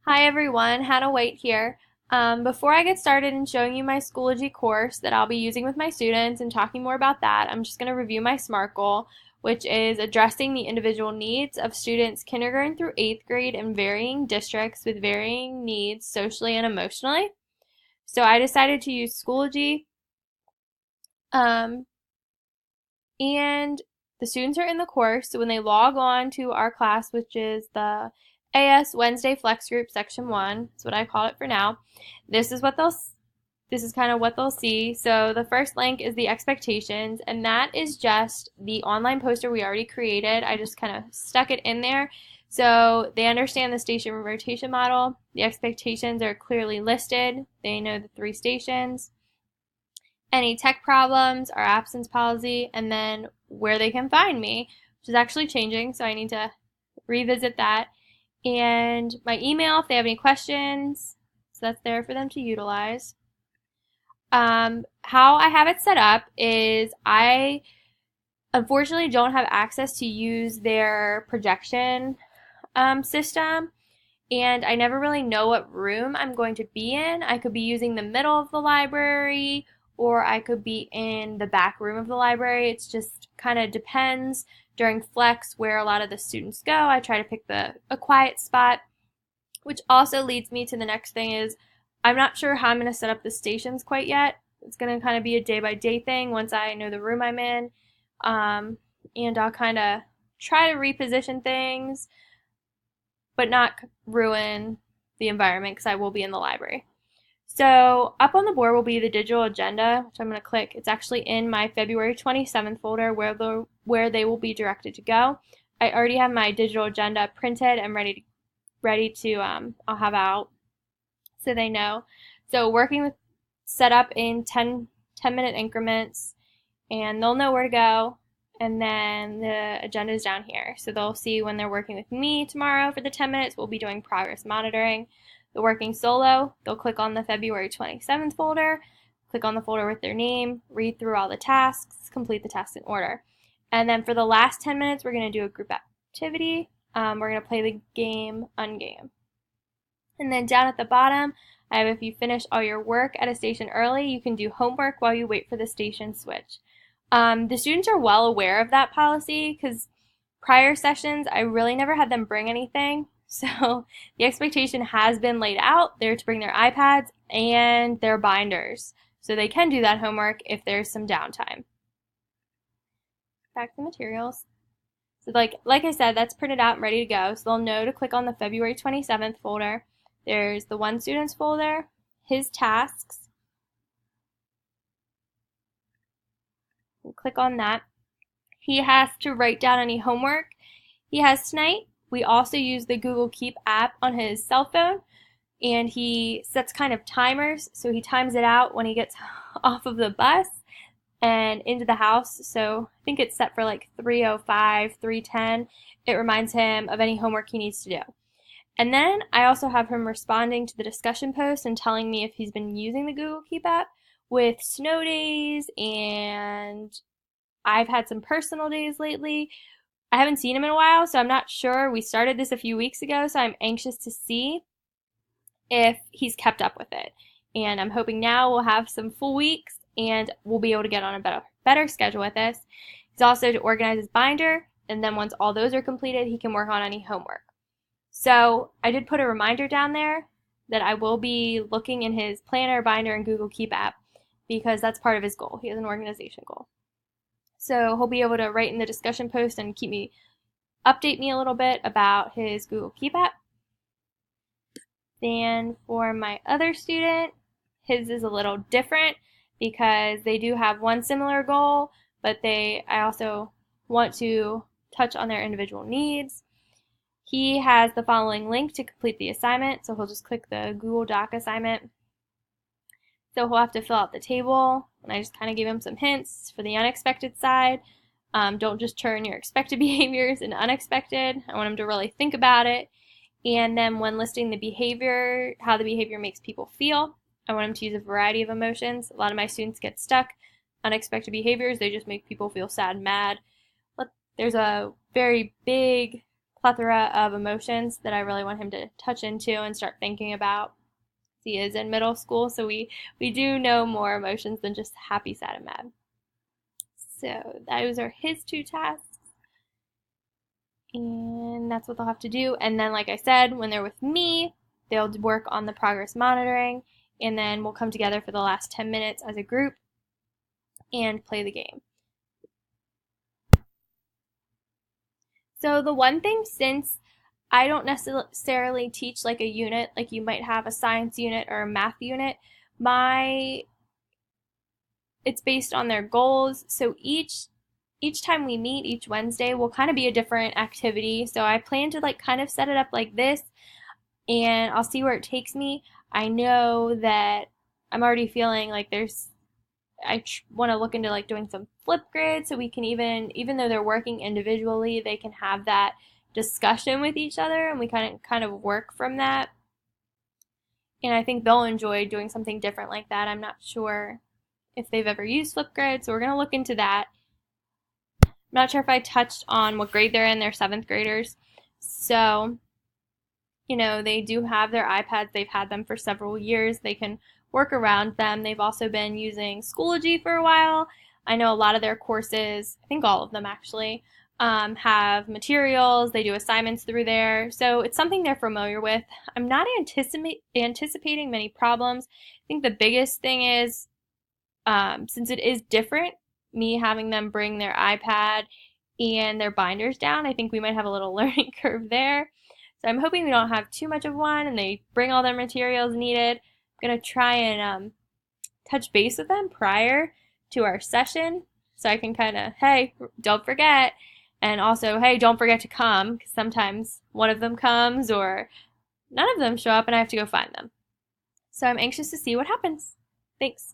Hi everyone, Hannah White here. Before I get started in showing you my Schoology course that I'll be using with my students and talking more about that, I'm just going to review my SMART goal, which is addressing the individual needs of students kindergarten through 8th grade in varying districts with varying needs socially and emotionally. So I decided to use Schoology, um, and the students are in the course. So when they log on to our class, which is the AS Wednesday Flex Group Section 1, that's what I call it for now. This is what they'll this is kind of what they'll see. So the first link is the expectations, and that is just the online poster we already created. I just kind of stuck it in there. So they understand the station rotation model. The expectations are clearly listed. They know the 3 stations, any tech problems, our absence policy, and then where they can find me, which is actually changing, so I need to revisit that. And my email if they have any questions, so that's there for them to utilize. How I have it set up is I unfortunately don't have access to use their projection system, and I never really know what room I'm going to be in. I could be using the middle of the library, or I could be in the back room of the library. It's just kind of depends during flex where a lot of the students go. I try to pick a quiet spot, which also leads me to the next thing is I'm not sure how I'm going to set up the stations quite yet. It's going to kind of be a day by day thing once I know the room I'm in. Um, and I'll kind of try to reposition things, but not ruin the environment because I will be in the library. So up on the board will be the digital agenda, which I'm going to click. It's actually in my February 27th folder where they will be directed to go. I already have my digital agenda printed and ready to I'll have out so they know. So working with set up in 10-minute increments, and they'll know where to go. And then the agenda is down here. So they'll see when they're working with me tomorrow for the 10 minutes, we'll be doing progress monitoring. The working solo, they'll click on the February 27th folder, click on the folder with their name, read through all the tasks, complete the tasks in order. And then for the last 10 minutes, we're going to do a group activity. We're going to play the game Ungame. And then down at the bottom, I have if you finish all your work at a station early, you can do homework while you wait for the station switch. The students are well aware of that policy because prior sessions, I really never had them bring anything. So the expectation has been laid out. They're to bring their iPads and their binders. So they can do that homework if there's some downtime. Back to the materials. So like I said, that's printed out and ready to go. So they'll know to click on the February 27th folder. There's the one student's folder, his tasks. We'll click on that. He has to write down any homework he has tonight. We also use the Google Keep app on his cell phone, and he sets kind of timers. So he times it out when he gets off of the bus and into the house. So I think it's set for like 3:05, 3:10. It reminds him of any homework he needs to do. And then I also have him responding to the discussion post and telling me if he's been using the Google Keep app with snow days, and I've had some personal days lately. I haven't seen him in a while, so I'm not sure. We started this a few weeks ago, so I'm anxious to see if he's kept up with it. And I'm hoping now we'll have some full weeks and we'll be able to get on a better schedule with this. He's also to organize his binder, and then once all those are completed, he can work on any homework. So I did put a reminder down there that I will be looking in his planner, binder, and Google Keep app because that's part of his goal. He has an organization goal. So he'll be able to write in the discussion post and update me a little bit about his Google Keep app. Then for my other student, his is a little different because they do have one similar goal, but I also want to touch on their individual needs. He has the following link to complete the assignment, so he'll just click the Google Doc assignment. So he'll have to fill out the table, and I just kind of gave him some hints for the unexpected side. Don't just turn your expected behaviors into unexpected. I want him to really think about it. And then when listing the behavior, how the behavior makes people feel, I want him to use a variety of emotions. A lot of my students get stuck. Unexpected behaviors, they just make people feel sad and mad. There's a very big plethora of emotions that I really want him to touch into and start thinking about. He is in middle school, so we do know more emotions than just happy, sad, and mad. So those are his 2 tasks, and that's what they'll have to do. And then, like I said, when they're with me, they'll work on the progress monitoring, and then we'll come together for the last 10 minutes as a group and play the game. So the one thing, since I don't necessarily teach like a unit, like you might have a science unit or a math unit, it's based on their goals. So each time we meet, each Wednesday, will kind of be a different activity. So I plan to like kind of set it up like this, and I'll see where it takes me. I know that I'm already feeling like I want to look into like doing some Flipgrid, so we can even though they're working individually, they can have that discussion with each other, and we kind of work from that. And I think they'll enjoy doing something different like that. I'm not sure if they've ever used Flipgrid, so we're going to look into that. I'm not sure if I touched on what grade they're in. They're 7th graders. So, they do have their iPads. They've had them for several years. They can work around them. They've also been using Schoology for a while. I know a lot of their courses, I think all of them actually, have materials. They do assignments through there. So it's something they're familiar with. I'm not anticipating many problems. I think the biggest thing is, since it is different, me having them bring their iPad and their binders down, I think we might have a little learning curve there. So I'm hoping we don't have too much of one and they bring all their materials needed. I'm going to try and touch base with them prior to our session so I can kind of, hey, don't forget. And also, hey, don't forget to come, because sometimes one of them comes or none of them show up and I have to go find them. So I'm anxious to see what happens. Thanks.